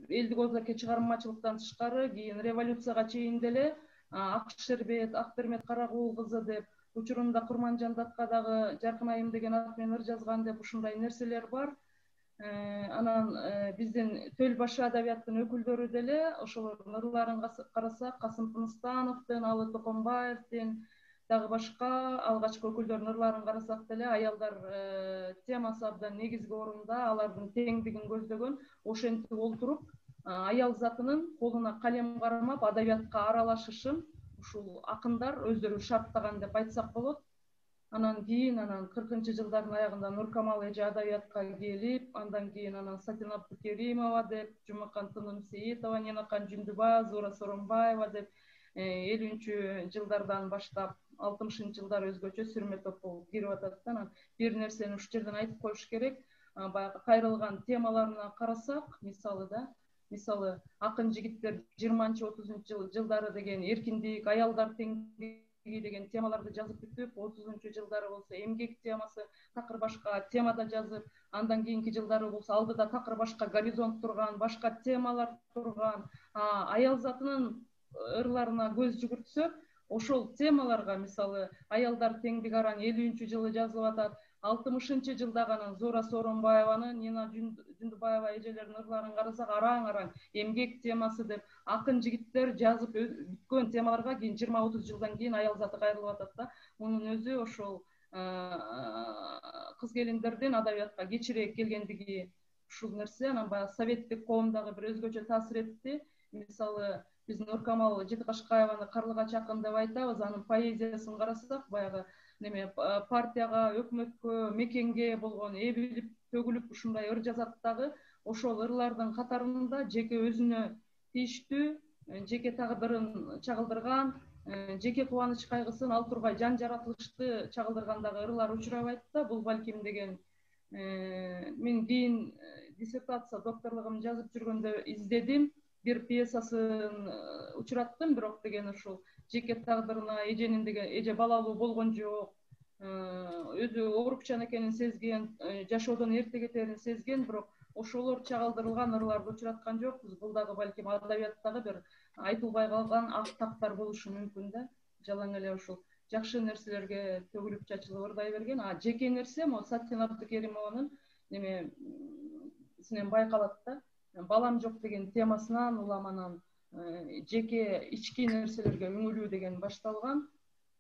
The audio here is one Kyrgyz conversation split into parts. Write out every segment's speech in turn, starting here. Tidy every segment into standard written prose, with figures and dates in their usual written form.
элдик озаке чыгармачылыктан тышкары кийин революцияга чейин деле Ак Шербет, Акбермет Карагул кызы деп, учурунда Курманжан Датка дагы Жаркын Айым деген ат менен ыр жазган деп ушундай нерселер бар. Анан биздин төл башы адабияттын өкүлдөрү деле ошолордун ырларын карасак, Касым Кыныстановдун, Алы Токомбаевдин дагы башка алгачкы өкүлдөрдүн ырларын карасак деле аялдар темасы абдан негизги орунда, алардын теңдигин көздөгөн, ошентип олтуруп аял затынын колуна калем кармап адабиятка аралашышын ушул акындар өздөрү шарттаган деп айтсак болот. Анан кийин 40-жылдардын аягында Нуркамал эже адабиятка келип, андан кийин Сатина Абдукеримова деп, Жумакан Тынымсеитова, Ненакан Жүндүбаева, Зура Соронбаева деп 50-жылдардан баштап 60-жылдар өзгөчө сүрмө топ болуп кирип атат да. Анан бир нерсени ушул жерден айтып коюш керек. Баягы кайрылган темаларына карасак, мисалы акын жигиттер 20-30 жылдары деген эркиндик, аялдар теңдиги деген темаларды жазып бүтүп, 30-жылдары болсо эмгек темасы такыр башка темада жазып, андан кийинки жылдары болсо алдыда такыр башка горизонт турган, башка темалар турган, аял затынын ырларына көз жүгүртсөк, ошол темаларга мисалы аялдар теңдиги аран 50-жылы жазылып атат. 60-жылдагы Зора Соронбаеванын, Нина Жүндүбаева эжелердин ырларын карасак араң эмгек темасы деп акын жигиттер жазып бүткөн темаларга кийин 20-30 жылдан кийин аял заты кайрылып атат да. Мунун өзү ошол кыз келиндердин адабиятка кечирээк келгендиги ушул нерсе. Анан баягы советтик коомдагы бир өзгөчө таасир этти. Мисалы биз Нуркамал Жетикашкаеваны Карлыгач акын деп айтабыз. Анын поэзиясын карасак, баягы партияга, өкмөткө, мекенге болгон эбилип, төгүлүп ушундай ыр жазат дагы. Ошол ырлардын катарында жеке өзүнө тийиштүү, жеке тагдырын чагылдырган, жеке кубаныч кайгысын ал тургай жан жаратылышты чагылдырган дагы ырлар учурабайт да. Бул балким деген мен кийин диссертация докторлугумду жазып жүргөндө издедим. Бир пьесасын учураттым, бирок деген ушул жеке тагдырына эженин деген эже балалуу болгон жок, өзү оорукчан экенин сезген, жашоодон эрте кетерин сезген, бирок ошолор чагылдырылган ырларды учураткан жокпуз. Бул дагы балким адабияттагы бир айтылбай калган ак тактар болушу мүмкүн да. Жалаң эле ушул жакшы нерселерге төгүлүп чачылып ырдай берген. Жеке нерсе могу Сатина Абдукеримованын синен байкалат да. Балам жок деген темасынан улам анан жеке ички нерселерге үңүлүү деген башталган.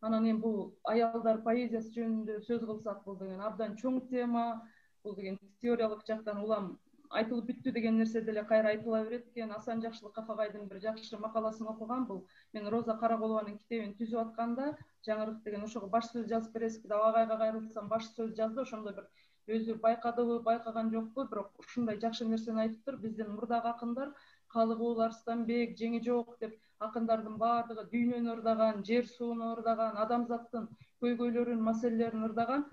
Анан эми бул аялдар поэзиясы жөнүндө сөз кылсак, бул деген абдан чоң тема. Бул деген теориялык жактан улам айтылып бүттү деген нерсе деле кайра айтыла берет экен. Асан Жакшылык Кафагайдын бир жакшы макаласын окугам. Бул мен Роза Караголованын китебин түзүп атканда, жаңырык деген ошого баш сөз жазып бересиз деп агайга кайрылсам баш сөз жазды. Ошондо бир өзү байкадыбы, байкаган жокпу, бирок ушундай жакшы нерсени айтыптыр. Биздин мурдагы акындар Калыгул, Арстанбек, Жеңи жок деп акындардын баардыгы дүйнөнү ырдаган, жер сууну ырдаган, адамзаттын көйгөйлөрүн, маселелерин ырдаган.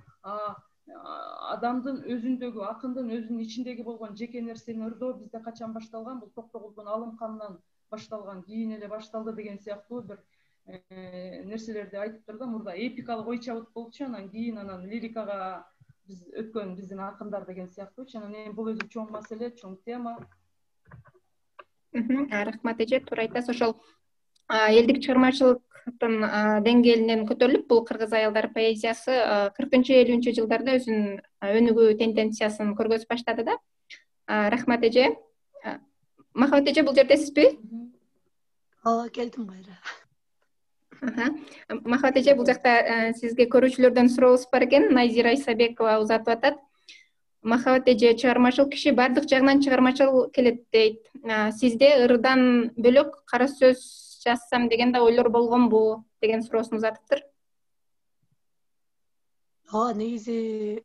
Адамдын өзүндөгү, акындын өзүнүн ичиндеги болгон жеке нерсени ырдоо бизде качан башталган? Бул Токтогулдун Алымканынан башталган, кийин эле башталды деген сыяктуу бир нерселерди айтыптыр да. Мурда эпикалык ой чабыт болчу, анан кийин лирикага биз өткөн биздин акындар деген сыяктуучу. Анан бул өзү чоң маселе, чоң тема. Рахмат эже, туура айтасыз. Ошол элдик чыгармачылыктын деңгээлинен көтөрүлүп, бул кыргыз аялдар поэзиясы 40-50 жылдарда өзүнүн өнүгүү тенденциясын көргөзүп баштады да. Рахмат эже. Махабат эже, бул жердесизби? Ооба, келдим кайра. Махабат эже, бул жакта сизге көрүүчүлөрдөн сурообуз бар экен. Найзира Исабекова узатып атат. Махабат эже, чыгармачыл киши бардык жагынан чыгармачыл келет дейт. Сизде ырдан бөлөк кара сөз жазсам деген да ойлор болгонбу деген суроосун узатыптыр. Ооба, негизи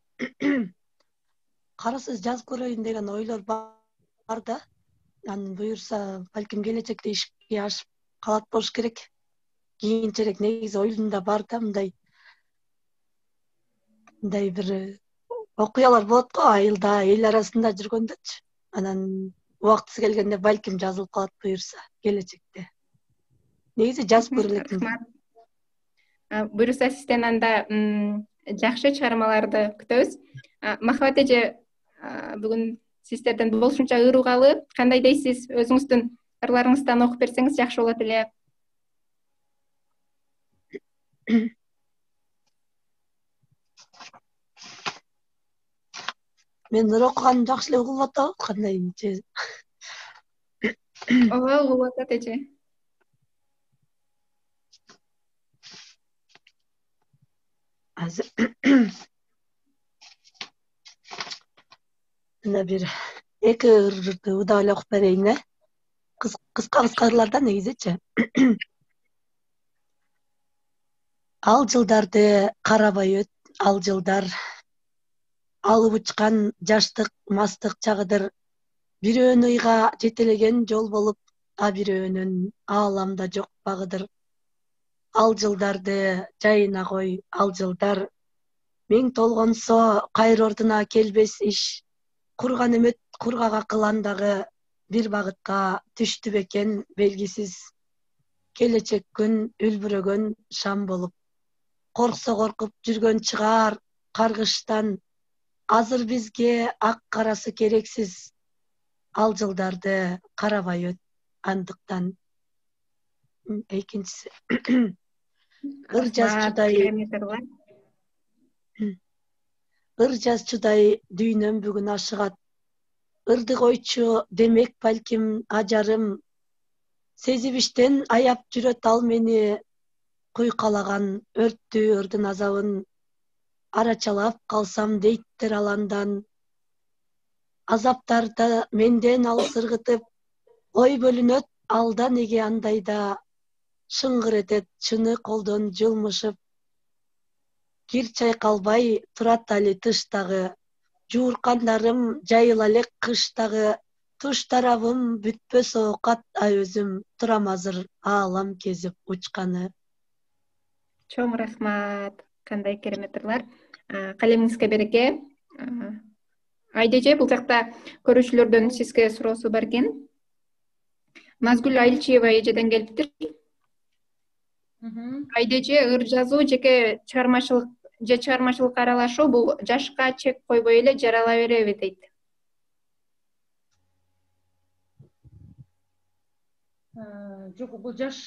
кара сөз жазып көрөйүн деген ойлор бар да. Анан буюрса, балким келечекте ишке ашып калат болуш керек. Кийинчерээк негизи оюмда бар да, мындай бир окуялар болот го айылда, эл арасында жүргөндөчү. Анан убактысы келгенде балким жазылып калат буюрса, келечекте. Негизи жазып көрө элекмин. Буюрса, сизден анда жакшы чыгармаларды күтөбүз. Махабат эже, бүгүн сиздерден болушунча ыруугалы. Кандай дейсиз? Өзүңүздүн ырларыңыздан окуп берсеңиз жакшы болот эле. Мен ыр окуганды жакшы эле угулуп атабы, кандайынча. Ооба, угулуп атат эже. Азыр мына бир эки ырды удап эле окуп берейин, э? Кыска ырлардан негизичи. Ал жылдарды карабай өт, ал жылдар алып учкан жаштык, мастык чагыдыр. Бирөөнү ыйга жетелеген жол болуп, а бирөөнүн ааламда жок багыдыр. Ал жылдарды жайына кой, ал жылдар миң толгонсо кайра ордуна келбес иш. Курган үмүт кургак акыл андагы бир багытка түштү бекен белгисиз. Келечек күн үлбүрөгөн шам болуп. Корксо коркуп жүргөн чыгаар каргыштан. Азыр бизге ак карасы керексиз. Ал жылдарды карабай өт андыктан. Экинчиси. Ыр жаз чудай, ыр жаз чудай дүйнөм бүгүн ашыгат. Ырды койчу демек балким ажарым. Сезибиштен аяп жүрөт ал мени. Куйкалаган өрттүү ырдын азабын. Арачалап калсам дейттер аландан. Азаптарды менден алыс ыргытып. Ой бөлүнөт алда неге андайда. Шыңгыр этет чыны колдон жылмышып. Кир чайкалбай турат али тыштагы. Жууркандарым жайыла элек кыштагы. Туш тарабым бүтпөс оокат өзүм. Турам азыр аалам кезип учканы. Чоң рахмат. Кандай керемет ырлар. Калемиңизге береке. Айдеже, бул жакта көрүүчүлөрдөн сизге суроосу бар экен. Назгүл Айылчиева эжеден келиптир. Айдеже, ыр жазуу жеке чыгармачылыкка аралашуу бул жашка чек койбой эле жарала береби дейт. Жок, бул жаш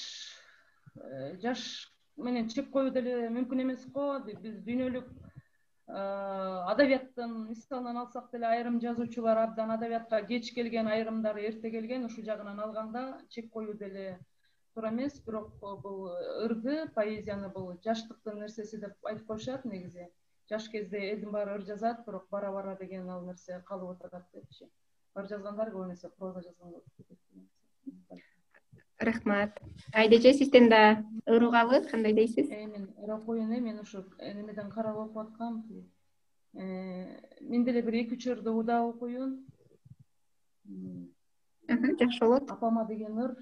менен чек коюу деле мүмкүн эмес го. Биз дүйнөлүк адабияттын мисалынан алсак деле айрым жазуучулар абдан адабиятка кеч келген, айрымдары эрте келген. Ушул жагынан алганда чек коюу деле туура эмес. Бирок бул ырды, поэзияны бул жаштыктын нерсеси деп айтып коюшат негизи. Жаш кезде элдин баары ыр жазат, бирок бара бара деген ал нерсе калып атат депчи. Ыр жазгандар көп эмесе проза жазгандар. Рахмат. Айдеже, сизден да ыр угалы, кандай дейсиз? Мен ыр окуйын, мен ушу немеден карап окуп аткам. Мен деле бир 2-3 ырды удап окуйун. Жакшы болот. Апама деген ыр.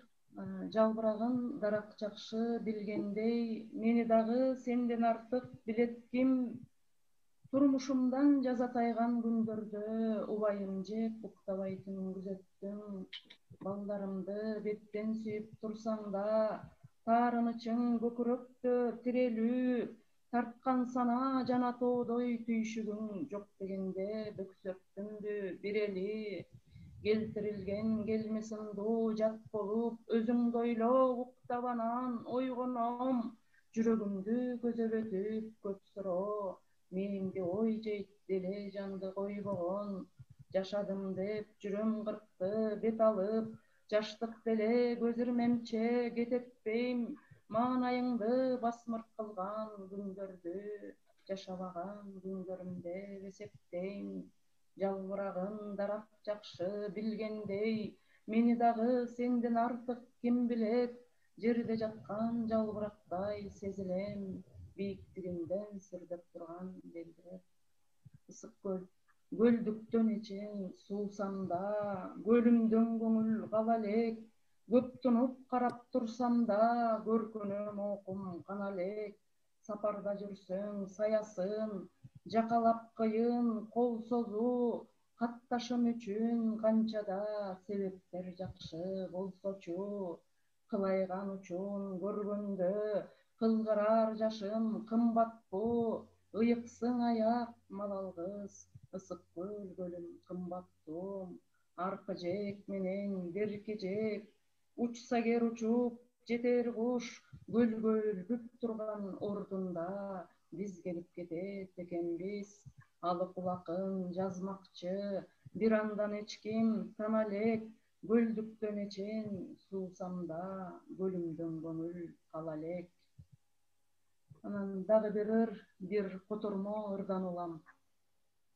Жалбыраган дарак жакшы билгендей, мени дагы сенден артык билет ким? Турмушумдан жаза тайган күндөрдө убайым жеп уктабайтын күзөттүм. Балдарымды беттен сүйүп турсаң да, таарынычың көкүрөктө тирелүү, тарткан сана жана тоодой түйшүгүң жок дегенде бөксөттүмдү бир эли. Келтирилген келмес ымдуу жат болуп, өзүңдү ойлоп уктап анан ойгоном. Жүрөгүмдү көзөбөтүп көп суроо, мээңди ой жейт деле жанды койбогон. Жашадым деп жүрөм кыркты бет алып, жаштык деле көз ирмемче кететпейм. Маанайыңды басмырт кылган күндөрдү, жашабаган күндөрүмдө эсептейм. Жалбырагын дарак жакшы билгендей, мени дагы сенден артык ким билет? Жерде жаткан жалбырактай сезилем, бийиктигинден сүрдөп турган белдиреп. Ысык көл көлдүктөн эчең суусам да, көлүмдөн көңүл кала элек. Көп тунуп карап турсам да, көркүнөм окум кана элек. Сапарда жүрсөң саясын, жакалап кыйын кол созуу. Катташым үчүн канчада себептер жакшы болсочу. Кылайган учун көргөндө, кылгырар жашым кымбатпу. Ыйыксың аяк малалгыз, ысык көл көлүм кымбаттуум, аркы жээк менен берки жээк, учса кер учуп жетер куш, көлгөйлгүп турган ордунда биз келип кетет экенбиз. Алып улакын жазмакчы, бир андан эч ким тана элек, көлдүктөн эчен суусамда, көлүмдөн көңүл кала элек. Анан дагы бир котормо ырдан улам.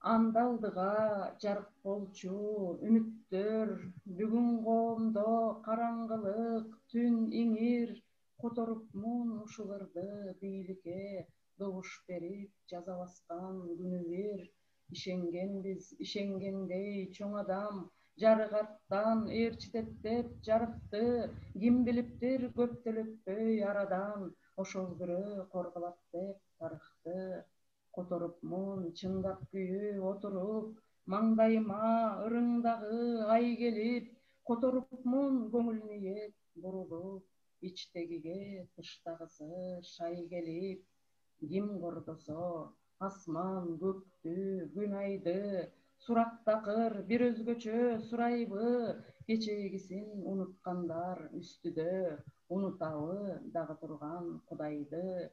Андалдыга жарык болчу үмүттөр, бүгүн коомдо караңгылык, түн иңир, которупмун ушул ырды бийликке добуш берип жаза баскан күнү бир. Ишенгенбиз, ишенгендей чоң адам, жарык арттан ээрчитет жарыкты, ким билиптир көптөлөтпөй арадан, ошол бирөө корголот деп тарыхты. Которупмун чындап күйүп отуруп, маңдайыма ырыңдагы ай келип, которупмун көңүл ниет бурулуп, ичтегиге тыштагысы шай келип. Ким кордосо асман көктү, күн айды, сурактакыр бир өзгөчө сурайбы, кечээгисин унуткандар үстүдө, унутабы дагы турган Кудайды.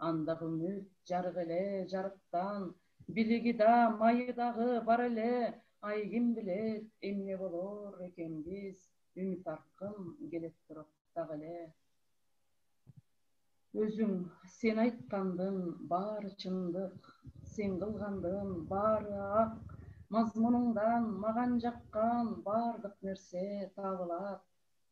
Андагы үмүт жарык эле жарыктан, билиги да майы дагы бар эле, ай ким билет эмне болор экенбиз, үмүт аркым келет туруп дагы эле. Өзүң сен айткандын баары чындык, сен кылгандын баары ак, мазмунуңдан маган жаккан баардык нерсе табылат.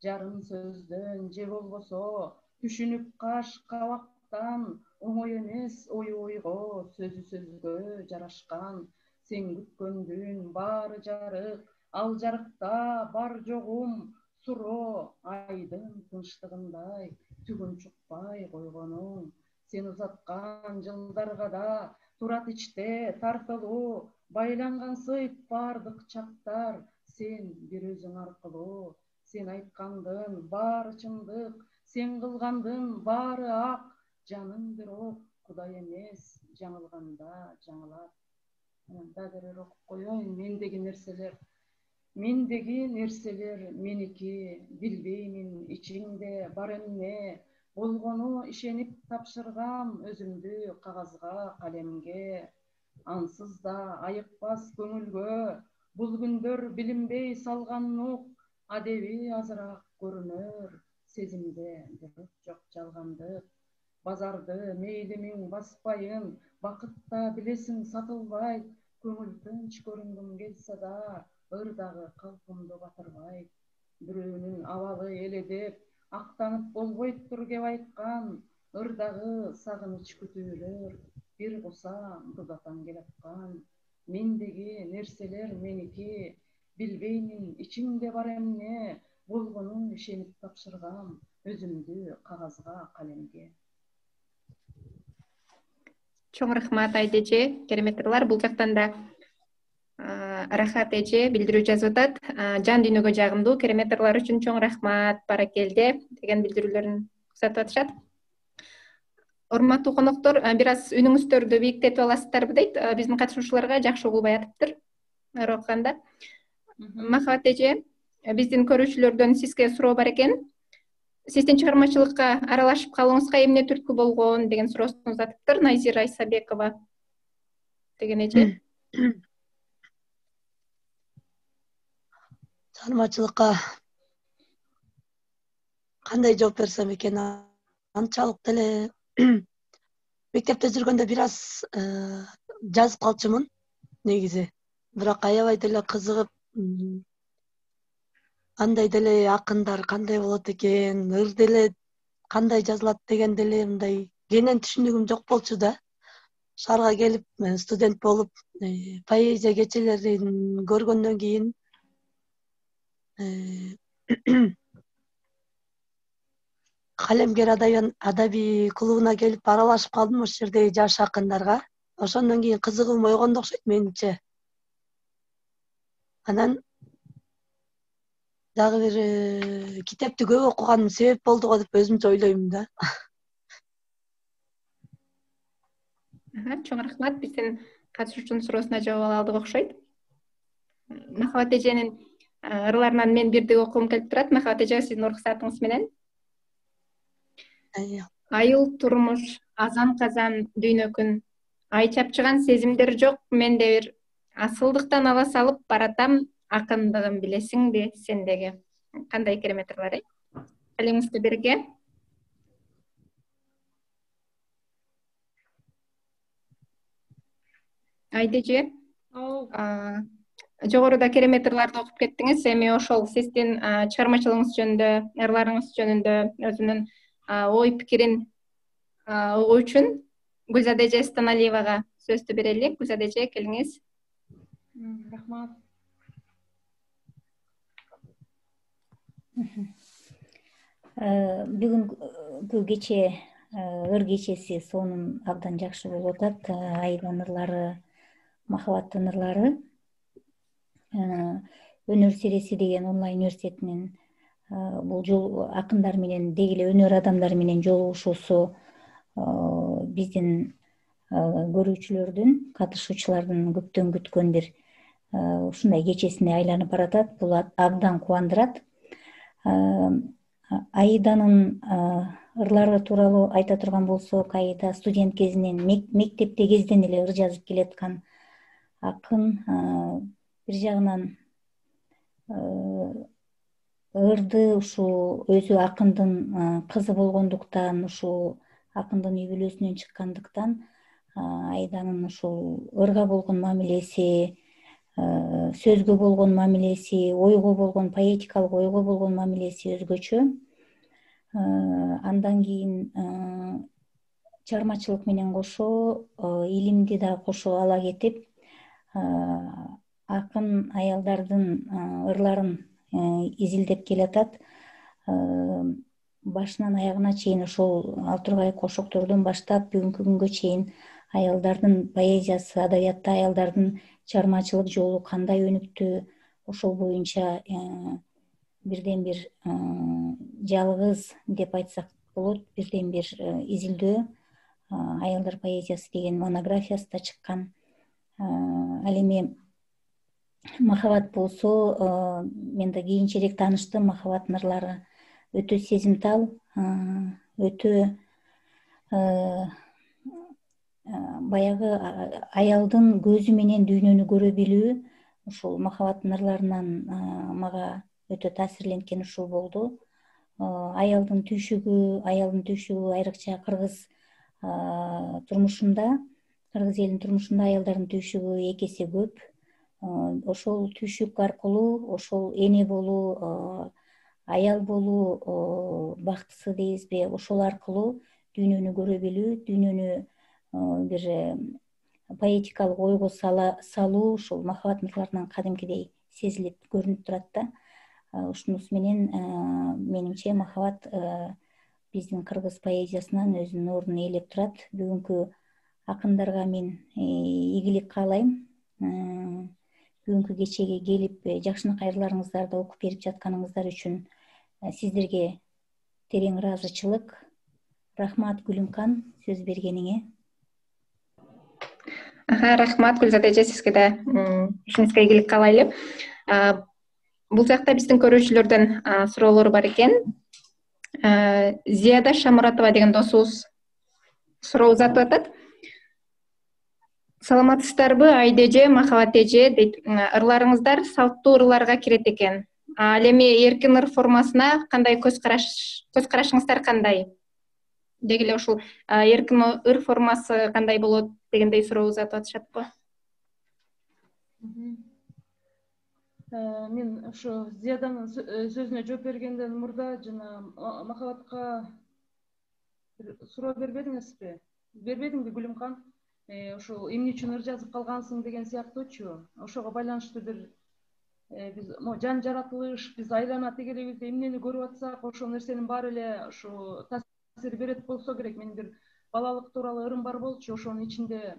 Жарым сөздөн же болбосо түшүнүп каш кабактан, оңой эмес ою ойго, сөзү сөзгө жарашкан. Сен күткөндүн баары жарык, ал жарыкта бар жогум суроо, айдын тынчтыгындай түгүн чукпай койгонуң. Сен узаткан жылдарга да турат ичте тартылуу, байлангансыйт баардык чактар, сен бир өзүң аркылуу. Сен айткандын баары чындык, сен кылгандын баары ак, жаның бирок Кудай эмес, жаңылганда жаңылат. Дагы бир окуп коеюн. Мендеги нерселер меники, билбеймин ичиңде бар эмне, болгону ишенип тапшыргам өзүмдү кагазга, калемге. Ансыз да айыкпас көңүлгө, бул күндөр билинбей салган нук, адеби азыраак көрүнөр, сезимде бирок жок жалгандык. Базарды мейли миң баспайын, бакытта билесиң сатылбайт, көңүл тынч көрүнгүм келсе да, ырдагы калпымды батырбайт. Бирөөнүн абалы эле деп, актанып болбойттур кеп айткан, ырдагы сагыныч күтүүлөр, бир куса дудатан келаткан. Мендеги нерселер меники, билбеймин ичиңде бар эмне, болгону ишенип тапшыргам өзүмдү кагазга, калемге. Чоң рахмат Айда эже, керемет ырлар. Бул жактан да Рахат эже билдирүү жазып атат. Жан дүйнөгө жагымдуу, керемет ырлар үчүн чоң рахмат, баракелде деген билдирүүлөрүн узатып атышат. Урматтуу коноктор, бир аз үнүңүздөрдү бийиктетип аласыздарбы дейт. Биздин катышуучуларга жакшы угулбай атыптыр. Ары окуганда. Махабат эже, биздин көрүүчүлөрдөн сизге суроо бар экен. Сиздин чыгармачылыкка аралашып калууңузга эмне түрткү болгон деген суроосун узатыптыр Найзира Исабекова деген эже. Чыгармачылыкка кандай жооп берсем экен, анчалык деле мектепте жүргөндө бир аз жазып калчумун негизи. Бирок аябай деле кызыгып, андай деле акындар кандай болот экен, ыр деле кандай жазылат деген деле мындай кенен түшүнүгүм жок болчу да. Шаарга келип, студент болуп, поэзия кечелерин көргөндөн кийин Калемгер адабий клубуна келип аралашып калдым ошол жердеги жаш акындарга. Ошондон кийин кызыгуум ойгонду окшойт менимче. Анан дагы бир китепти көп окуганым себеп болду го деп өзүмчө ойлойм да. Чоң рахмат. Биздин катышуучунун суроосуна жооп ала алдык окшойт. Махабат эженин ырларынан мен бирди окугум келип турат. Махабат эже, сиздин уруксатыңыз менен. Айыл турмуш, азан казан дүйнө күн. Ай чапчыган сезимдер жок менде бир. Асылдыктан ала салып баратам, акындыгын билесиңби сендеги. Кандай керемет ырлар, Калеңизге берге. Айдеже, жогоруда керемет ырларды окуп кеттиңиз. Эми ошол сиздин чыгармачылыгыңыз жөнүндө, ырларыңыз жөнүндө өзүнүн ой пикирин угуу үчүн Гүлзада эже Станалиевага сөздү берели. Гүлзада эже, келиңиз. Рахмат. Бүгүнкү кече ыр кечеси сонун абдан жакшы болуп атат. Айдан ырлары, махабаттын ырлары. Өнөр сереси деген онлайн университетинин бул акындар менен, деги эле өнөр адамдары менен жолугушуусу биздин көрүүчүлөрдүн, катышуучулардын көптөн күткөн бир ушундай кечесине айланып баратат. Бул абдан кубандырат. Аиданын ырлары тууралуу айта турган болсок, Аида студент кезинен, мектепте кезден эле ыр жазып келаткан акын. Бир жагынан ырды ушул өзү акындын кызы болгондуктан, ушул акындын үй бүлөсүнөн чыккандыктан Айданын ушул ырга болгон мамилеси, сөзгө болгон мамилеси, ойго болгон, поэтикалык ойго болгон мамилеси өзгөчө. Андан кийин чыгармачылык менен кошо илимди да кошо ала кетип, акын аялдардын ырларын изилдеп келатат. Башынан аягына чейин ошол Алтургай кошоктордон баштап бүгүнкү күнгө чейин аялдардын поэзиясы, адабиятта аялдардын чыгармачылык жолу кандай өнүктү, ошол боюнча бирден бир жалгыз деп айтсак болот, бирден бир изилдөө аялдар поэзиясы деген монографиясында чыккан. Ал эми махабат болсо, мен да кийинчерээк тааныштым. Махабаттын ырлары өтө сезимтал, өтө баягы аялдын көзү менен дүйнөнү көрө билүү. Ушул махабаттын ырларынан мага өтө таасирленген ушул болду. Аялдын түйшүгү айрыкча кыргыз турмушунда, кыргыз элинин турмушунда аялдардын түйшүгү эки эсе көп. Ошол түйшүк аркылуу, ошол эне болуу, аял болуу бактысы дейбизби, ошол аркылуу дүйнөнү көрө билүү, дүйнөнү бир поэтикалык ойго салуу ушул махабаттын ырларынан кадимкидей сезилип көрүнүп турат да. Ушунусу менен менимче махабат биздин кыргыз поэзиясынан өзүнүн ордун ээлеп турат. Бүгүнкү акындарга мен ийгилик каалайм. Бүгүнкү кечеге келип жакшынакай ырларыңыздарды окуп берип жатканыңыздар үчүн сиздерге терең ыраазычылык. Рахмат Гүлүмкан, сөз бергениңе. Рахмат Гүлзада эже, сизге да ишиңизге ийгилик каалайлы. Бул жакта биздин көрүүчүлөрдөн суроолор бар экен. Зияда Шамуратова деген досубуз суроо узатып атат. Саламатсыздарбы Айда эже, Махабат эже дейт. Ырларыңыздар салттуу ырларга кирет экен. Ал эми эркин ыр формасына кандай көз карашыңыздар кандай? Деги эле ушул эркин ыр формасы кандай болот дегендей суроо узатып атышат-го. Мен ошо Зияданын сөзүнө жооп бергенден мурда жана Махабатка суроо бербедиңизби? Бербедиңби Гүлүмкан? Ошол эмне үчүн ыр жазып калгансың деген сыяктуучу. Ошого байланыштуу бир биз жан жаратылыш, биз айлана тегелебизде эмнени көрүп атсак, ошол нерсенин баары эле ушу таасир берет болсо керек. Менин бир балалык тууралуу ырым бар болчу. Ошонун ичинде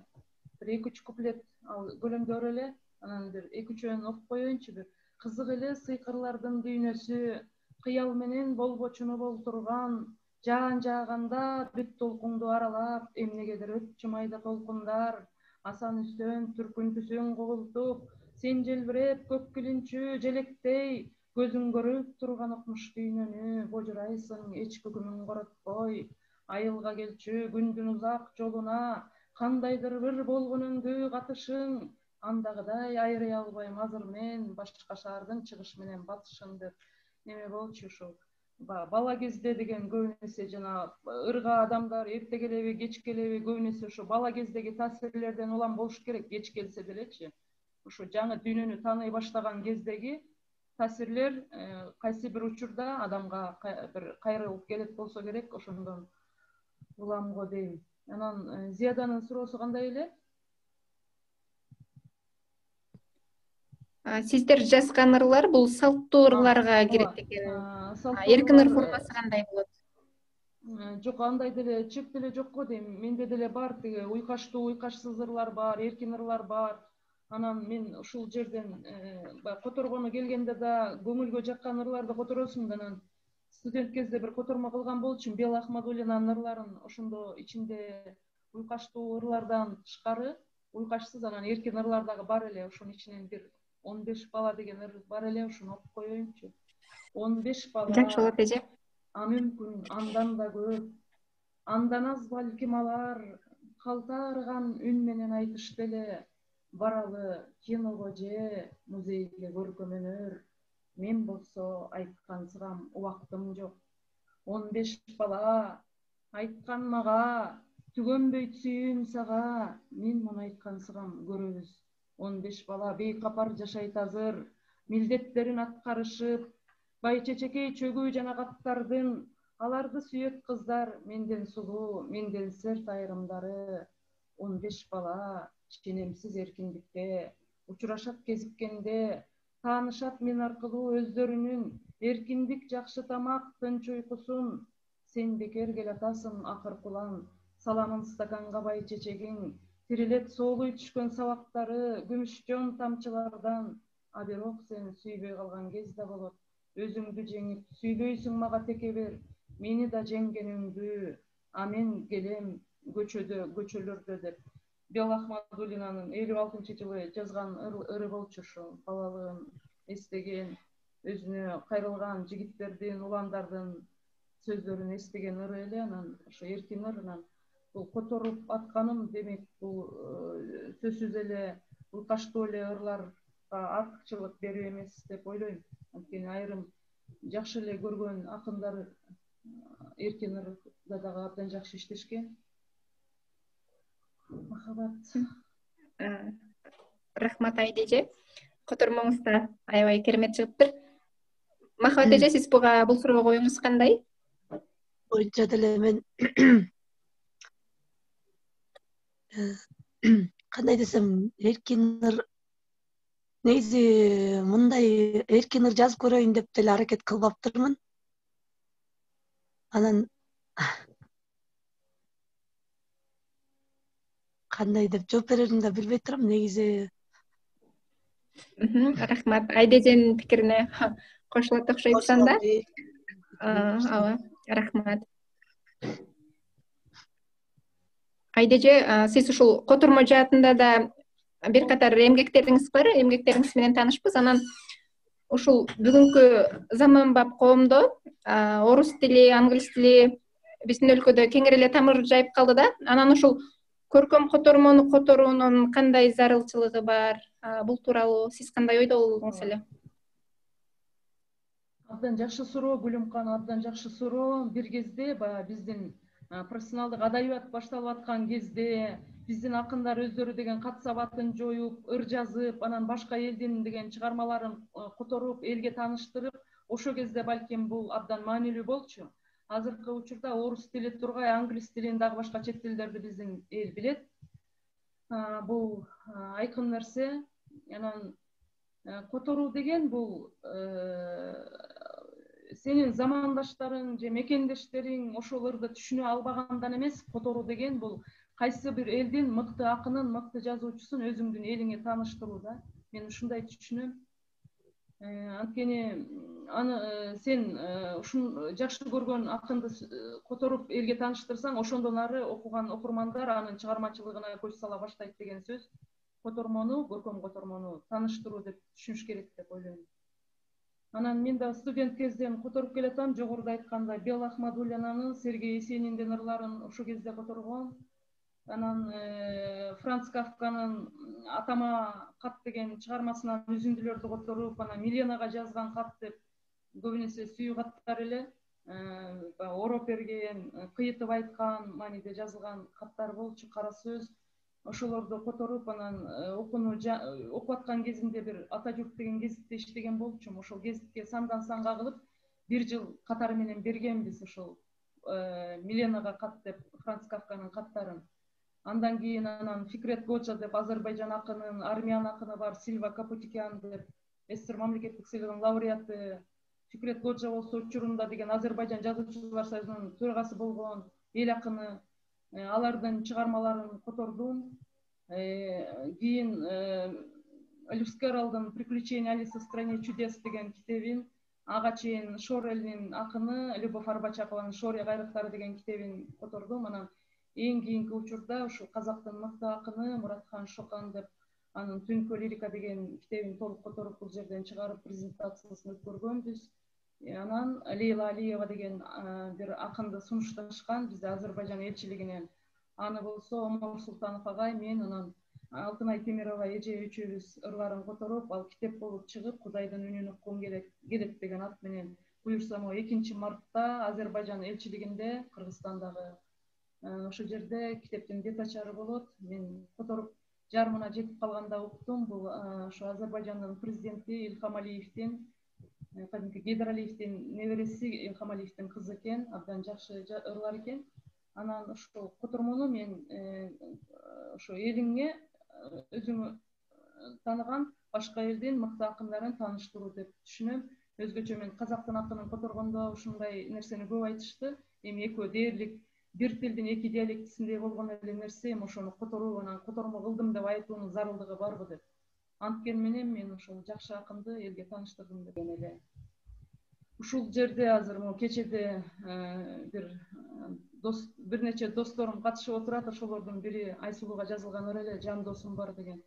бир 2-3 куплет ал көлөмдөр эле. Анан бир 2-3-өн окуп коеюнчу. Бир кызык эле сыйкырлардын дүйнөсү, кыял менен болбочуну болтурган, жаан жааганда бүт толкунду аралап, эмнегедир өтчү майда толкундар, асан үстөн түркүн түсүн когултуп, сен желбиреп көк килинчүү желектей, көзүң көрүп турган окмуш дүйнөнү, божурайсың эч күгүмүң коротпой, айылга келчү күндүн узак жолуна, кандайдыр бир болгонуңду катышың, андагыдай айрый албайм азыр мен башка шаардын чыгыш менен батышын деп неме болчу. Ушул бала кезде деген көп нерсе жана ырга адамдар эрте келеби кеч келеби көп нерсе ошо бала кездеги таасирлерден улам болуш керек, кеч келсе делечи. Ошо жаңы дүйнөнү тааный баштаган кездеги таасирлер кайсы бир учурда адамга бир кайрылып келет болсо керек, ошондон уламго дейм. Анан Зияданын суроосу кандай эле? Сиздер жазган ырлар бул салттуу ырларга кирет экен. Эркин ыр формасы кандай болот? Жок, андай деле чек деле жок го дейм. Менде деле бар тиги уйкаштуу, уйкашсыз ырлар бар, эркин ырлар бар. Анан мен ушул жерден которгону келгенде да көңүлгө жаккан ырларды которосуң да, анан студент кезде бир котормо кылган болчумун. Бела Ахмадуллинанын ырларын ошондо ичинде уйкаштуу ырлардан тышкары уйкашсыз анан эркин ырлар дагы бар эле. Ошонун ичинен бир 15 бала деген ыр бар эле, ошону окуп коеюнчу. 15 бала. Жакшы болот эже. А мүмкүн андан да көп, андан аз балким алар, калтаарыган үн менен айтышты эле, баралы киного же музейге көркөм өнөр. Мен болсо айткансыгам убактым жок. 15 бала айткан мага, түгөнбөйт сүйүүм сага, мен муну айткансыгам көрөбүз. 15 бала бейкапар жашайт азыр, милдеттерин аткарышып, байчечекей чөгүү жана каттардын, аларды сүйөт кыздар, менден сулуу, менден серт айрымдары. 15 бала ченемсиз эркиндикте, учурашат кезиккенде, таанышат мен аркылуу өздөрүнүн, эркиндик жакшы тамак тынч уйкусун. Сен бекер келатасың акыр кулан, саламын стаканга байчечегиң, тирилет соолуй түшкөн сабактары, күмүшжон тамчылардан. А бирок сен сүйбөй калган кез да болот. Өзүңдү жеңип, сүйлөйсүң мага текебер, мени да жеңгениңдү, а мен келем көчөлөрдө деп. Бела Ахмадуллинанын 56-жылы жазган ыры болчу ошо. Балалыгын эстеген, өзүнө кайрылган жигиттердин, уландардын сөздөрүн эстеген ыры эле. Анан ошо эркин ырынан бул которуп атканым демек бул сөзсүз эле уйкаштуу эле ырларга артыкчылык берүү эмес деп ойлойм. Анткени айрым жакшы эле көргөн акындар эркин ырда дагы абдан жакшы иштешкен. Махабат. Рахмат Айда эже. Котормоңуз да аябай керемет чыгыптыр. Махабат эже, сиз бул суроого оюңуз кандай? Боюнча деле мен кандай десем, эркин ыр негизи мындай эркин ыр жазып көрөйүн деп деле аракет кылбаптырмын. Анан кандай деп жооп берерин да билбей турам негизи. Рахмат. Айда эженин пикирине кошулат окшойт да. Ооба, рахмат. Айда эже, сиз ушул котормо жаатында да бир катар эмгектериңиз бар, эмгектериңиз менен таанышпыз. Анан ушул бүгүнкү заманбап коомдо орус тили, англис тили биздин өлкөдө кеңири эле тамыр жайып калды да. Анан ушул көркөм котормону которуунун кандай зарылчылыгы бар? Бул тууралуу сиз кандай ойдо болдуңуз эле? Абдан жакшы суроо, Гүлүмкан, абдан жакшы суроо. Бир кезде баягы биздин профессионалдык адабият башталып аткан кезде биздин акындар өздөрү деген кат сабатын жоюп, ыр жазып, анан башка элдин деген чыгармаларын которуп, элге тааныштырып, ошо кезде балким бул абдан маанилүү болчу. Азыркы учурда орус тили тургай, англис тилин дагы башка чет тилдерди биздин эл билет. Бул айкын нерсе. Анан которуу деген бул сенин замандаштарың же мекендештериң ошол ырды түшүнө албагандан эмес, которуу деген бул кайсы бир элдин мыкты акынын, мыкты жазуучусун өзүңдүн элиңе тааныштыруу да. Мен ушундай түшүнөм. Анткени аны сен ушун жакшы көргөн акынды которуп элге тааныштырсаң, ошондон ары окуган окурмандар анын чыгармачылыгына көз сала баштайт деген сөз. Котормону, көркөм котормону тааныштыруу деп түшүнүш керек деп ойлойм. Анан мен да студент кезден которуп келатам, жогоруда айткандай Белла Ахмадуллинанын Сергей Есениндин ырларын ошол кезде которгом. Анан Франц Кафканын Атама кат деген чыгармасынан үзүндүлөрдү которуп, анан Миленага жазган кат деп көбүнесе сүйүү каттар эле, ороп берген, кыйытып айткан мааниде жазылган каттар болчу, кара сөз. Ошолорду которуп, анан окуп аткан кезимде бир Ата журт деген гезитте иштеген болчумун. Ошол гезитке сандан санга кылып 1 жыл катары менен бергенбиз ошол Миленага кат деп Франц Кафканын каттарын. Андан кийин анан Фикрет Годжа деп Азербайжан акынын, армян акыны бар, Сильва Капутикян деп СССР мамлекеттик сыйлыгынын лауреаты. Фикрет Годжа болсо учурунда деген Азербайжан жазуучулар союзунун төрагасы болгон эл акыны. Алардын чыгармаларын котордум. Кийин Льюис Кэрролдун Приключения Алисы в стране чудес деген китебин, ага чейин Шор элинин акыны Любовь Арбачакованын Шория кайрыктары деген китебин котордум. Анан эң кийинки учурда ушул казактын мыкты акыны Муратхан Шокан деп анын Түнкү лирика деген китебин толук которуп бул жерден чыгарып презентациясын өткөргөнбүз. Анан Лейла Алиева деген бир акынды сунушташкан бизде Азербайжан элчилигинен. Аны болсо Омар Султанов агай, мен анан Алтынай Темирова эже үчөөбүз ырларын которуп, ал китеп болуп чыгып, Кудайдын үнүн уккум келет деген ат менен буюрса 2 мартта Азербайжан элчилигинде Кыргызстандагы ошол жерде китептин бет ачары болот. Мен которуп жарымына жетип калганда уктум. Бул ошо Азербайжандын президенти Илхам Алиевдин, кадимки Гейдар Алиевдин небереси Илхам Алиевдин кызы экен, абдан жакшы ырлар экен. Анан ошол котормону мен ошо элиңе өзүңү тааныган башка элдин мыкты акындарын тааныштыруу деп түшүнөм. Өзгөчө мен казактын акынын которгондо ушундай нерсени көп айтышты. Эми экөө дээрлик бир тилдин 2 диалектисиндей болгон эле нерсе, ошону которуу, анан котормо кылдым деп айтуунун зарылдыгы барбы деп. Анткени менен мен ошол жакшы акынды элге тааныштырдым деген эле. Ушул жерде азыр кечеде бир нече досторум катышып отурат. Ошолордун бири Айсулууга жазылган ыры эле, Жан досум бар деген.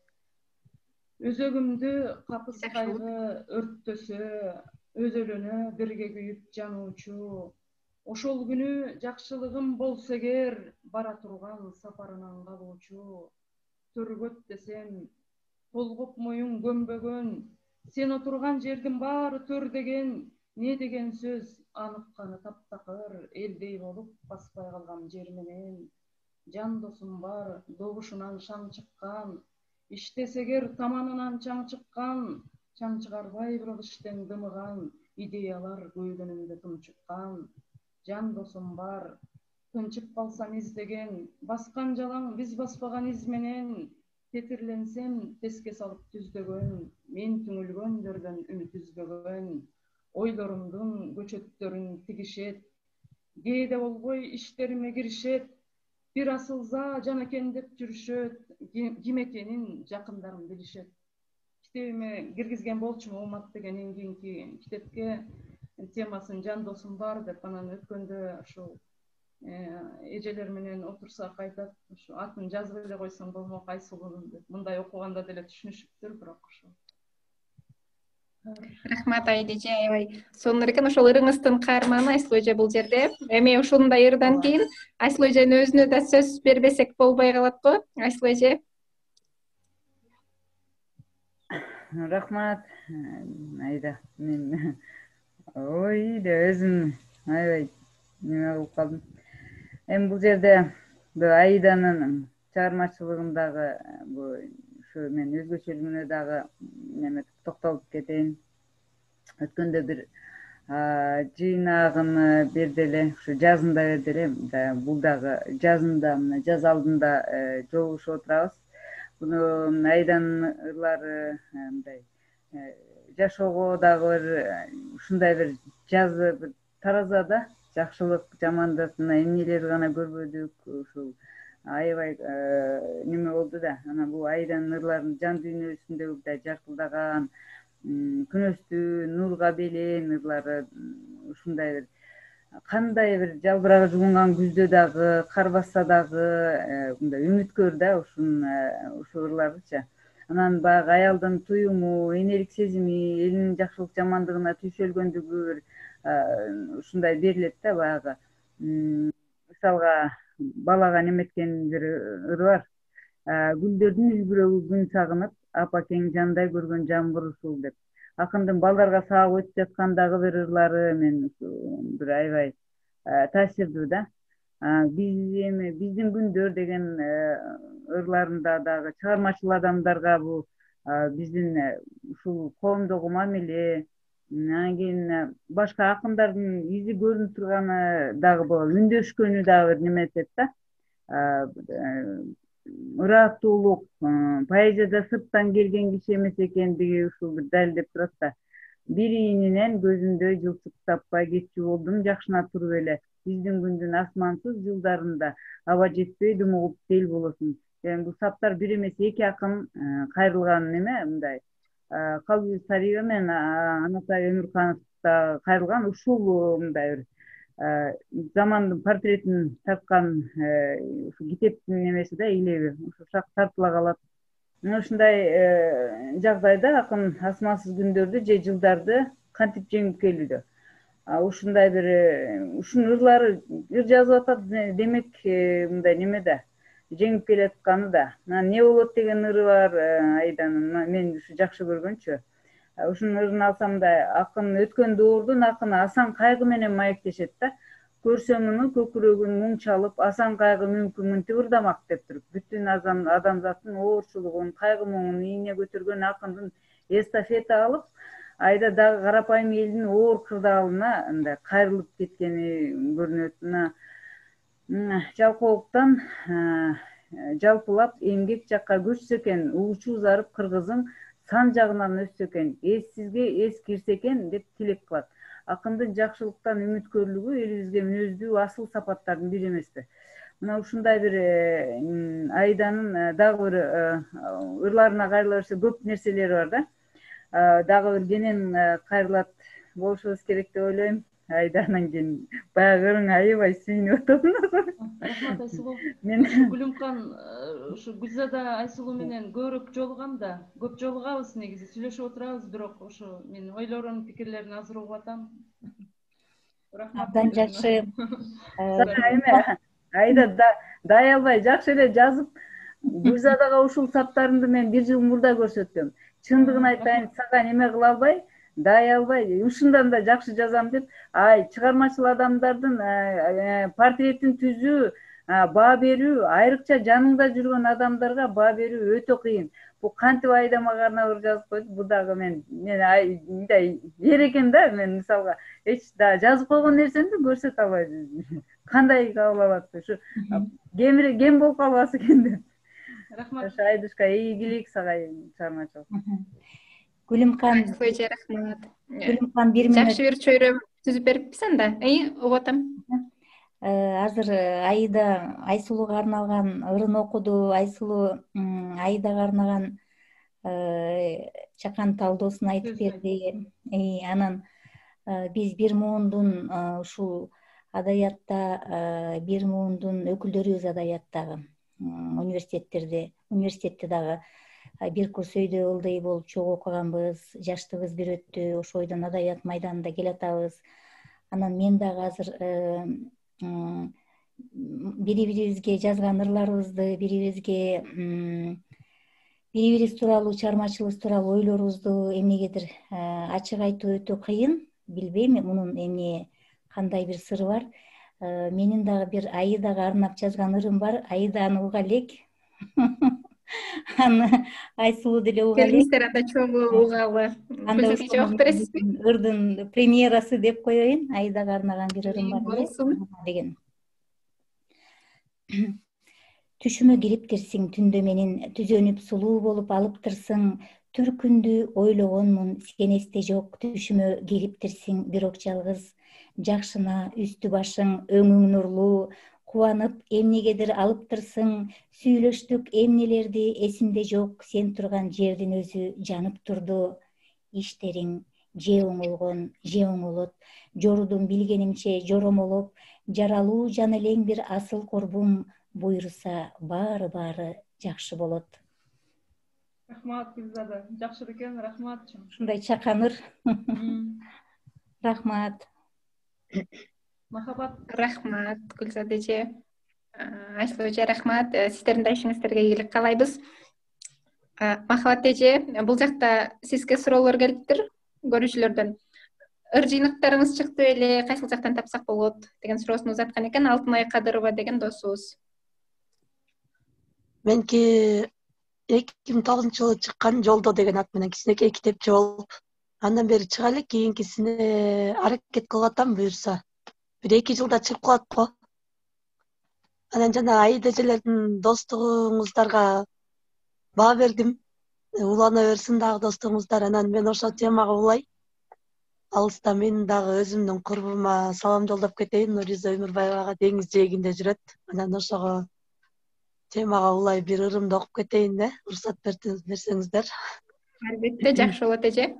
Өзөгүмдү капыс кайгы өрттөсө, өзөлөнө бирге күйүп жануучу. Ошол күнү жакшылыгым болсо эгер, бара турган сапарынан калуучу. Төргөт десем, толгоп моюң көмбөгөн, сен отурган жердин баары төр деген, не деген сөз аныкканы таптакыр, элдей болуп баспай калгам жер менен. Жан досум бар, добушунан шаң чыккан, иштесегер таманынан чаң чыккан, чаң чыгарбай бирок иштен дымыган, идеялар көйгөнүмдө тумчуккан. Жан досум бар, тынчып калсам издеген, баскан жалаң биз баспаган из менен, тетирленсем теске салып түздөгөн, мен түңүлгөндөрдөн үмүт үзбөгөн, ойлорумдун көчөттөрүн тигишет, кээде болбой иштериме киришет, бир асылза жан экен деп жүрүшөт, ким экенин жакындарым билишет. Китебиме киргизген болчумун Умат деген эң кийинки китепке, темасын Жан досум бар деп. Анан өткөндө ошол эжелер менен отурсак айтат, ошо атын жазып эле койсоң болмок Айсулуунун деп. Мындай окуганда деле түшүнүшүптүр, бирок ошо. Рахмат Айдеже, аябай сонун экен. Ошол ырыңыздын каарманы Айсулуу эже бул жерде. Эми ушундай ырдан кийин Айсулуу эженин өзүнө да сөз бербесек болбой калат го. Айсулуу эже. Рахмат Айда. Мен өзүм аябай неме кылып калдым. Эми бул жерде Айданын чыгармачылыгындагы ушу мен өзгөчөлүгүнө дагы неме токтолуп кетейин. Өткөндө бир жыйнагын берди эле, ушу жазында берди эле. Бул дагы жазында, мына жаз алдында жолугушуп отурабыз. Буну Айданын ырлары мындай жашоого дагы бир ушундай бир жазы бир таразада жакшылык жамандык эмнелерди гана көрбөдүк. Ушул аябай неме болду да. Анан бул Айданын ырларын жан дүйнөсүндө да жаркылдаган, күнөстүү, нурга белен ырлары, ушундай бир кандай бир жалбырагы жугунган күздө дагы, кар басса дагы мындай үмүткөр да ушул ырларычы. Анан баягы аялдын туюму, энелик сезими, элинин жакшылык жамандыгына түйшөлгөндүгү бир ушундай берилет да баягы. Мисалга балага неметкен бир ыр бар. Гүлдөрдүн үлбүрөгү күн сагынып, апакең жандай көргөн жамгыр ушул деп. Акындын балдарга саап өтүп жаткандагы бир ырлары мен бир аябай таасирдүү да. Биздин күндөр деген ырларында дагы чыгармачыл адамдарга бул биздин ушул коомдогу мамиле, анан кийин башка акындардын изи көрүнүп турганы дагы болот, үндөшкөнү дагы бир неме этет да. Ыраттуулук, поэзияда сырттан келген киши эмес экендиги ушул бир далилдеп турат да. Бир ийининен көзүндөй жылчык таппай кетчү болдум жакшына туруп эле. Биздин күндүн асмансыз жылдарында аба жетпей думугуп дел болосуң. Бул саптар бир эмес эки акын кайрылган неме мындай. Калбибиз Сариева менен Анатай Өмүрканов да кайрылган ушул мындай бир замандын портретин тарткан ушу китептин немеси да, илеби ушу шак тартыла калат. Ушундай жагдайда акын асмансыз күндөрдү же жылдарды кантип жеңип келүүдө. Ушундай бир ушунун ырлары ыр жазып атат демек мындай неме да жеңип келатканы да. Не болот деген ыры бар Айданын, мен ушу жакшы көргөнчү. Ушунун ырын алсам мындай, акын өткөн доордун акыны асан кайгы менен маектешет да. Көрсө муну көкүрөгүн муң чалып, асан кайгы мүмкүн мынтип ырдамак деп туруп, бүтүн адамзаттын оорчулугун, кайгы муңун ийине көтөргөн акындын эстафета алып, Айда дагы карапайым элдин оор кырдаалына мындай кайрылып кеткени көрүнөт. Жалкоолуктан жалпылап эмгек жакка көчсө экен, уучу узарып кыргызың сан жагынан өссө экен, эссизге эс кирсе экен деп тилек кылат. Акындын жакшылыктан үмүткөрлүгү элибизге мүнөздүү асыл сапаттардын бири эмеспи? Мына ушундай бир Айданын дагы бир ырларына кайрыла берсе көп нерселери бар да. Дагы бир кенен кайрылат болушубуз керек деп ойлойм. Айданан кийин баягы ырың аябай сүйүнүп атам. Рахмат Айсулуу. Мен Гүлүмкан ушу Гүлзада Айсулуу менен көбүрөөк жолугам да, көп жолугабыз негизи, сүйлөшүп отурабыз, бирок ошо мен ойлорун, пикирлерин азыр угуп атам. Рахмат. Абдан жакшы. Айда дай албай жакшы эле жазып, Гүлзадага ушул саптарымды мен 1 жыл мурда көрсөттүм. Чындыгын айтайын, сага неме кыла албай, дай албай, ушундан да жакшы жазам деп, чыгармачыл адамдардын портретин түзүү, баа берүү, айрыкча жаныңда жүргөн адамдарга баа берүү өтө кыйын. Бул кантип Айда мага арнап жазып койду, бул дагы мен мындай ер экен да, мен мисалга эч да жазып койгон нерсемди көрсөтө албайм. Кандай кабыл алат, ушу кем болуп калбаса экен деп. Рахмат. Айдышка ийгилик сага чыгармачылык. Гүлүмкан, Рахмат. Гүлүмкан 1 мүнөт. Жакшы бир чөйрө түзүп берипсиз анда. Угуп атам. Азыр Айда Айсулууга арналган ырын окуду. Айсулуу Айдага арнаган чакан талдоосун айтып берди. Анан биз бир муундун ушул адаятта бир муундун өкүлдөрүбүз адаяттагы университетте дагы бир курс өйдө ылдый болуп чогуу окуганбыз, жаштыгыбыз бир өттү, ошойдон адаят майданында келатабыз. Анан мен дагы азыр бири-бирибизге жазган ырларыбызды, бири-бирибиз тууралуу, чыгармачылыгыбыз тууралуу ойлорубузду эмнегедир ачык айтуу өтө кыйын. Билбейм мунун эмне кандай бир сыры бар. Менин дагы бир Айдага арнап жазган ырым бар. Айданы уга элек. Аны Айсулуу деле уга элек. Келиңиздер анда чогуу угалы. Күлсөккө жооп бересизби? Ырдын премьерасы деп коеюн. Айдага арнаган бир ырым бар деген. Түшүмө кириптирсиң түндө менин, түзөнүп сулуу болуп алыптырсың. Түркүндү ойлогонмун, сен эсте жок. Түшүмө кириптирсиң бирок жалгыз. Жакшына үстү башың, өңүң нурлуу. Кубанып эмнегедир алыптырсың. Сүйлөштүк эмнелерди, эсимде жок. Сен турган жердин өзү жанып турду. иштериң же оңолгон, же оңолот. Жорудум билгенимче жоромолоп, жаралуу жан элең бир асыл корбум буйруса, баары жакшы болот. Рахмат Гүлзада. Жакшы экен, рахмат. Ушундай чаканыр. Рахмат. Махабат. Рахмат Гүлзада эже. Айсулуу эже рахмат. Сиздердин да ишиңиздерге ийгилик каалайбыз. Махабат эже, бул жакта сизге суроолор келиптир көрүүчүлөрдөн. Ыр жыйнактарыңыз чыкты беле, кайсыл жактан тапсак болот деген суроосун узаткан экен Алтынай Кадырова деген досубуз. Менки 2009-жылы чыккан Жолдо деген ат менен кичинекей китепче болуп, андан бери чыга элек, кийинкисине аракет кылып атам буюрса. 1-2 жылда чыгып калат го. Анан жана Аида эжелердин достугуңуздарга баа бердим. Улана берсин дагы достугуңуздар. Анан мен ошо темага улай. Алыста мен дагы өзүмдүн курбума салам жолдоп кетейин. Нуриза Өмүрбаевага деңиз жээгинде жүрөт. Анан ошого темага улай бир ырымды окуп кетейин да, уруксат берсеңиздер. Албетте, жакшы болот эже.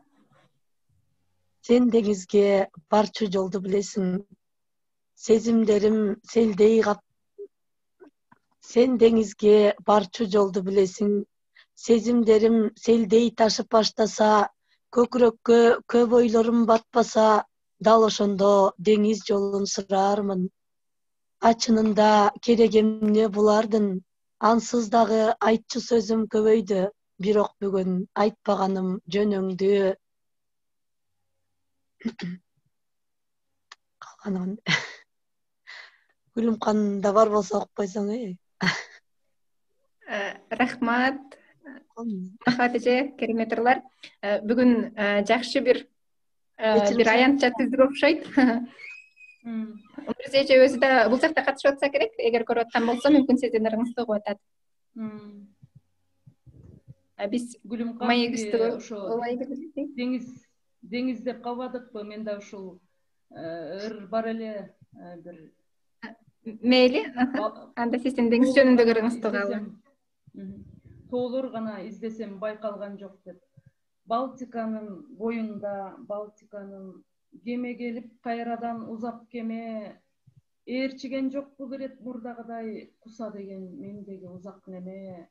Сен деңизге барчу жолду билесиң. Сезимдерим селдей кап. Сен деңизге барчу жолду билесиң. Сезимдерим селдей ташып баштаса, көкүрөккө көп ойлорум батпаса, дал ошондо деңиз жолун сураармын. Ачынында керек эмне булардын, ансыз дагы айтчу сөзүм көбөйдү, бирок бүгүн айтпаганым жөнөңдү. Калганын Гүлүм канда бар болсо окуп койсоң. Рахмат. Махабат эже, керемет ырлар. Бүгүн жакшы бир аянтча түздүк окшойт. Нуриза эже өзү да бул жакта катышып атса керек, эгер көрүп аткан болсо, мүмкүн сиздин ырыңызды угуп атат. Биз маегибизди улай деңиз деп калбадыкпы? Менде ушул ыр бар эле бир. Мейли, анда сиздин деңиз жөнүндөгү ырыңызды угалы. Тоолор гана издесем байкалган жок деп. Балтиканын боюнда, Балтиканын кеме келип, кайрадан узап кеме ээрчиген жок бул ирет мурдагыдай куса деген мендеги узак неме.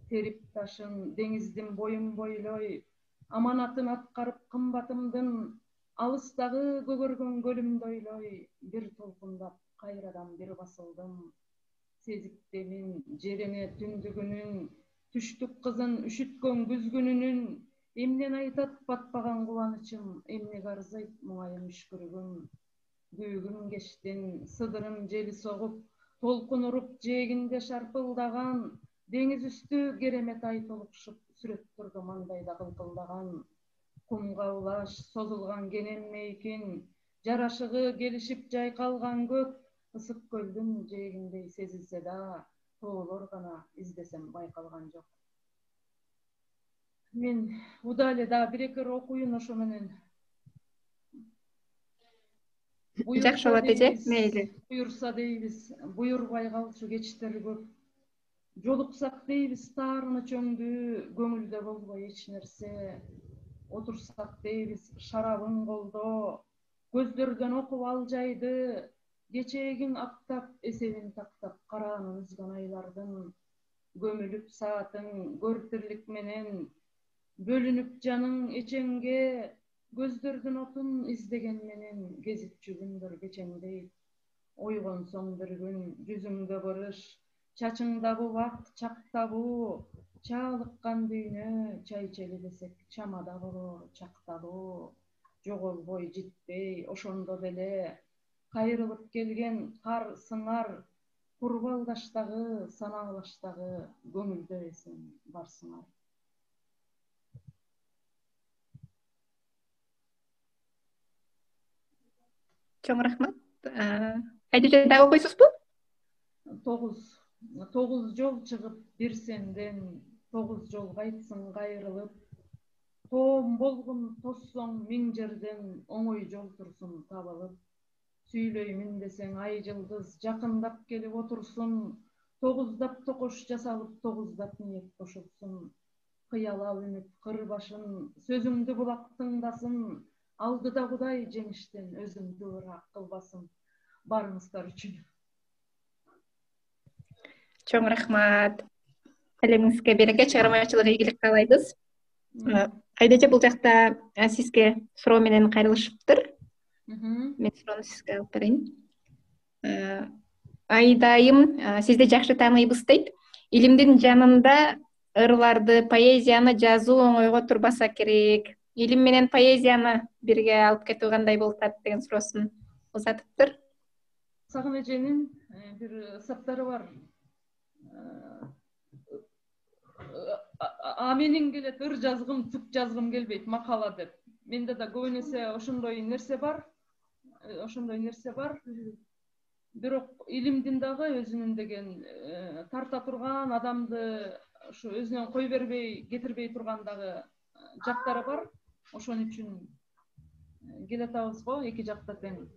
Терип ташын деңиздин боюн бойлой, аманатын аткарып кымбатымдын, алыстагы көгөргөн көлүмдү ойлой, бир толкундап кайрадан бир басылдым. Сезиктемин жерине түндүгүнүн, түштүк кызын үшүткөн күз күнүнүн, эмнени айтат батпаган кубанычым, эмнеге арзайт муңайым үшкүрүгүм. Күүгүм кештин, сыдырым жели согуп, толкун уруп жээгинде шарпылдаган, деңиз үстү керемет ай толукшуп, сүрөттөрдө маңдайда кылкылдаган. Кумга улаш созулган кенен мейкин, жарашыгы келишип жайкалган көк, ысык көлдүн жээгиндей сезилсе да, тоолор гана издесем байкалган жок. Мен удале да бир-эки ыр окуйун ошо менен. Жакшы болот эже, мейли. Буйурса дейбиз, буйурбай калчу кечтер көп. Жолуксак дейбиз таарыны чөңдүү, көңүлдө болбой эч нерсе. Отурсак дейбиз шарабың колдо, көздөрдөн окуп ал жайды, кечегиң аптап, эсебин тактап, караанын үзгөн айлардын. Көмүлүп саатың, көр тирлик менен, бөлүнүп жаның эчеңге, көздөрдүн отун издеген менен, кезипчү күндөр кечеңдейт. Ойгонсоң бир күн, жүзүңдө бырыш, чачыңда бубак, чакта буу, чаалыккан дүйнө, чай ичели десек, чамада болор, чакталуу. Жоголбой житпей, ошондо деле, кайрылып келген кар сыңар, курбалдаштагы, санаалаштагы, көңүлдө эсең барсыңар. Чоң рахмат. Айдыжа дагы окуйсузбу? 9 жол чыгып бир сенден, 9 жол кайтсың кайрылып. Тоом болгун тоссоң миң жерден, оңой жол турсун табылып. Сүйлөймүн десең ай жылдыз жакындап келип отурсун. 9дап токош жасалып, 9дап ниет кошулсун. кыялап үмүт кыр башын, сөзүмдү булак тыңдасын, алдыда Кудай жеңиштен өзүмдү ыраак кылбасын. Барыңыздар үчүн. Чоң рахмат. Калемиңизге береке, чыгармачылык ийгилик каалайбыз. Айдача бул жакта сизге суроо менен кайрылышыптыр. Мен суроону сизге алып берейин. Айдайым сизди жакшы тааныйбыз дейт. Илимдин жанында ырларды, поэзияны жазуу оңойго турбаса керек. Илим менен поэзияны бирге алып кетүү кандай болуп атат деген суроосун узатыптыр. Сагын эженин бир саптары бар. А менин келет ыр жазгым, түк жазгым келбейт, макала деп. Менде да көбүнесе ошондой нерсе бар. Бирок илимдин дагы өзүнүн деген тарта турган, адамды ушу өзүнөн кой бербей, кетирбей турган дагы жактары бар. Ошон үчүн келатабыз го, эки жакта тең.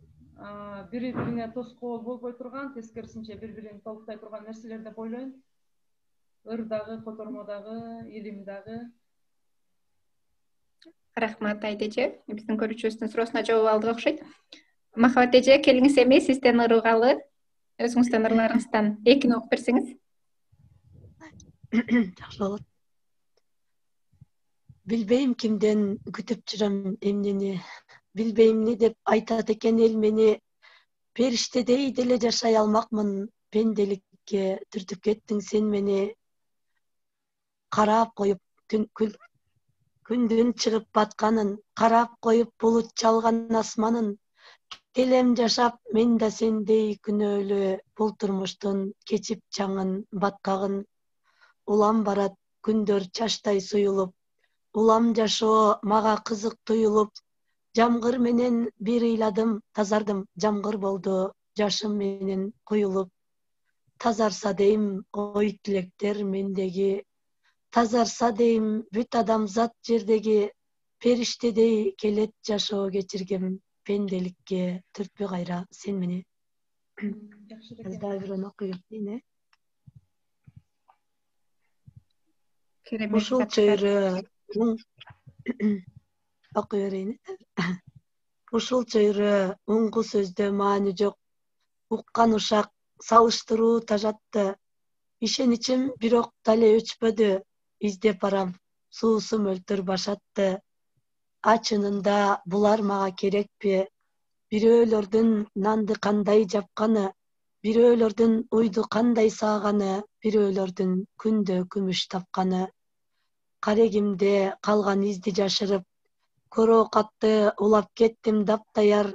Бири-бирине тоскоол болбой турган, тескерисинче бири-бирин толуктай турган нерселер деп ойлойм. Ыр дагы, котормо дагы, илим дагы. Рахмат Айдача. Биздин көрүүчүбүздүн суроосуна жооп алдык окшойт. Махабат эже, келиңиз эми сизден ыргалы, өзүңүздүн ырларыңыздан экини окуп берсеңиз. Жакшы болот. Билбейм кимден күтүп жүрөм эмнени, билбеймни деп айтат экен эл мени. Периштедей деле жашай алмакмын, пенделикке түртүп кеттиң сен мени. Карап коюп күндүн чыгып батканын, карап коюп булут чалган асманын. Келем жашап мен да сендей күнөөлүү, бул турмуштун кечип чаңын, баткагын. Улам барат күндөр чачтай суюлуп, улам жашоо мага кызык туюлуп. Жамгыр менен бир ыйладым, тазардым, жамгыр болду жашым менен куюлуп. Тазарса дейм ой тилектер мендеги, тазарса дейм бүт адамзат жердеги. Периштедей келет жашоо кечиргем, пенделикке түртпө кайра сен мени. Дагы бирөөнү окуй кетейин. Ушул чөйрө окуй берейин. Ушул чөйрө уңгу сөздө маани жок, уккан ушак салыштыруу тажатты. Ишеничим бирок дале өчпөдү, издеп барам, суусу мөлтүр башатты. Чынында булар мага керекпи? Бирөөлөрдүн нанды кандай жапканы, бирөөлөрдүн уйду кандай сааганы, бирөөлөрдүн күндө күмүш тапканы. Карегимде калган изди жашырып, көроокатты улап кеттим таптаяр.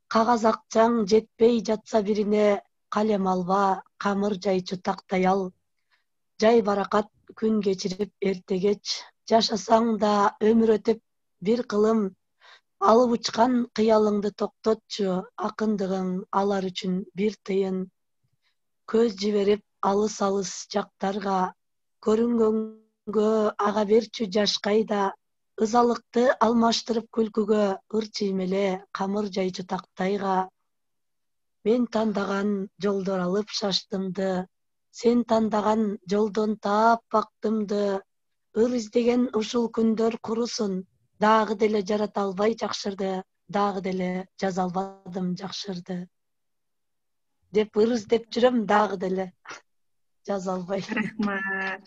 Кагаз акчаң жетпей жатса бирине, калем алба, камыр жайчу тактай ал. Жай баракат күн кечирип эрте кеч, жашасаң да өмүр өтүп бир кылым. Алып учкан кыялыңды токтотчу, акындыгың алар үчүн бир тыйын. Көз жиберип алыс-алыс жактарга, көрүнгөнгө ага берчү жаш кайда. Ызалыкты алмаштырып күлкүгө, ыр чиймеле камыр жайчу тактайга. Мен тандаган жолдор алып шаштымды, сен тандаган жолдон таап бактымды. Ыр издеген ушул күндөр курусун, дагы деле жарата албай жакшырды, дагы деле жаза албадым жакшырды. Деп ыр издеп жүрөм, дагы деле жаза албай. Рахмат.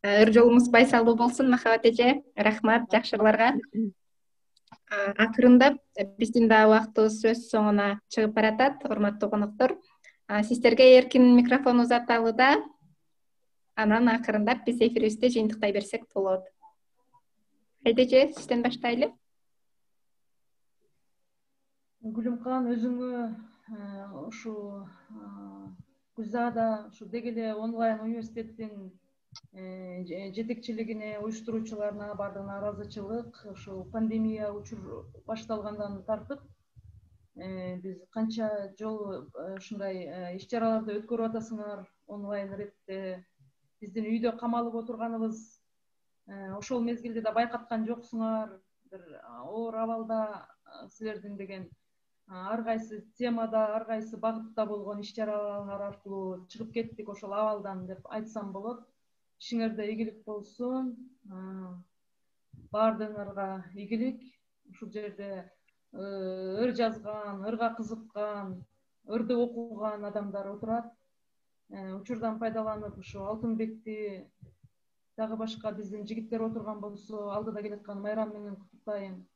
Ыр жолуңуз байсалуу болсун, Махабат эже. Рахмат жакшырларга. Акырындап биздин да убактыбыз өз соңуна чыгып баратат, урматтуу коноктор. Сиздерге эркин микрофон узаталы да, анан акырындап биз эфирибизди жыйынтыктай берсек болот. Айдача, сизден баштайлы. Гүлүмкан, өзүңө ушу Гүлзада ушу Дегеле онлайн университеттин жетекчилигине, уюштуруучуларына баардыгына ыраазычылык. Ушу пандемия учур башталгандан тартып биз канча жолу ушундай иш-чараларды өткөрүп атасыңар онлайн иретте. Биздин үйдө камалып отурганыбыз ошол мезгилде да байкаткан жоксуңар. Бир оор абалда силердин деген ар кайсы темада, ар кайсы багытта болгон иш-чаралар аркылуу чыгып кеттик ошол абалдан деп айтсам болот. ишиңерде ийгилик болсун, баардыгыңарга ийгилик. Ушул жерде ыр жазган, ырга кызыккан, ырды окуган адамдар отурат. Учурдан пайдаланып ушу Алтынбекти дагы башка биздин жигиттер отурган болсо, алдыда келаткан майрам менен куттуктайм.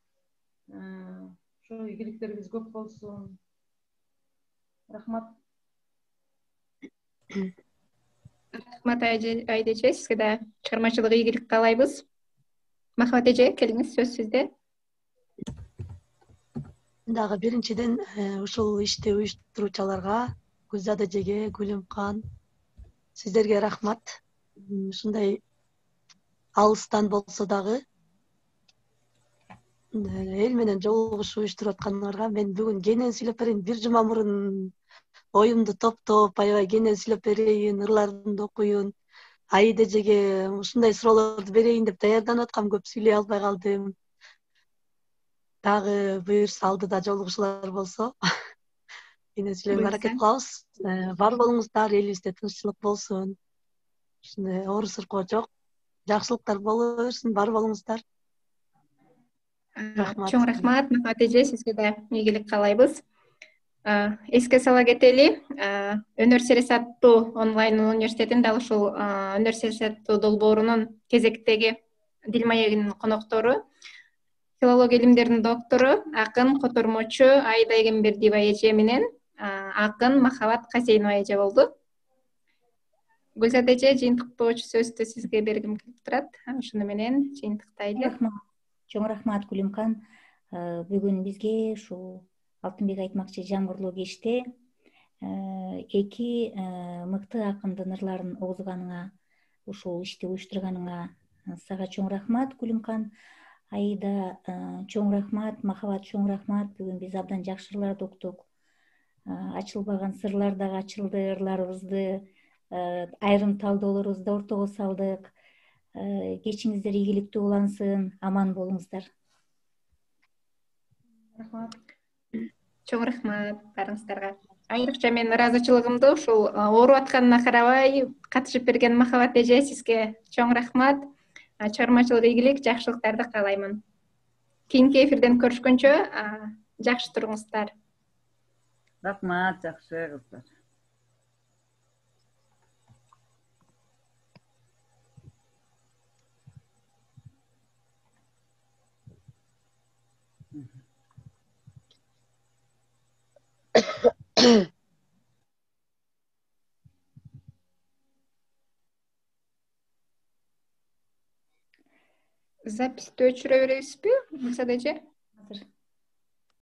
Ошо ийгиликтерибиз көп болсун. Рахмат. Рахмат Айда эже, сизге да чыгармачылык ийгилик каалайбыз. Махабат эже, келиңиз, сөз сизде. Дагы биринчиден ушул ишти уюштуруучуларга, Гүлзат эжеге, Гүлүмкан, сиздерге рахмат. Ушундай алыстан болсо дагы эл менен жолугушуп уюштуруп атканыңарга мен бүгүн кенен сүйлөп берейин, бир жума мурун оюмду топтоп, аябай кенен сүйлөп берейин, ырларымды окуйун, Аида эжеге ушундай суроолорду берейин деп даярданып аткам, көп сүйлөй албай калдым. Дагы буюрса алдыда жолугушуулар болсо кенен сүйлөөгө аракет кылабыз. Бар болуңуздар, элибизде тынччылык болсун. Ушундай оор сыркоо жок. Жакшылыктар боло берсин, бар болуңуздар. Рахмат. Чоң рахмат Махабат эже, сизге да ийгилик каалайбыз. Эске сала кетели, Өнөр саясаттуу онлайн университетин дал ушул өнөр саясаттуу долбоорунун кезектеги дил маегинин коноктору, филология илимдеринин доктору, акын, котормочу Аида Эгембердиева эже менен акын Махабат Касейнова эже болду. Гүлзат эже, жыйынтыктоочу сөздү сизге бергим келип турат. Ошону менен жыйынтыктайлы. Чоң рахмат Гүлүмкан. Бүгүн бизге ушул Алтынбек айтмакчы жамгырлуу кечте эки мыкты акындын ырларын окузганыңа, ушул ишти уюштурганыңа сага чоң рахмат Гүлүмкан. Аида чоң рахмат, Махабат чоң рахмат. Бүгүн биз абдан жакшы ырларды уктук. Ачылбаган сырлар дагы ачылды, ырларыбызды, айрым талдоолорубузду ортого салдык. Кечиңиздер ийгиликтүү улансын, аман болуңуздар. Рахмат. Чоң рахмат баарыңыздарга. Айрыкча мен ыраазычылыгымды ушул ооруп атканына карабай катышып берген Махабат эже, сизге чоң рахмат. Чыгармачылык ийгилик, жакшылыктарды каалаймын. Кийинки эфирден көрүшкөнчө жакшы туруңуздар. Рахмат, жакшы кыздар. Записьти өчүрө беребизби, Гүлзат эже? Азыр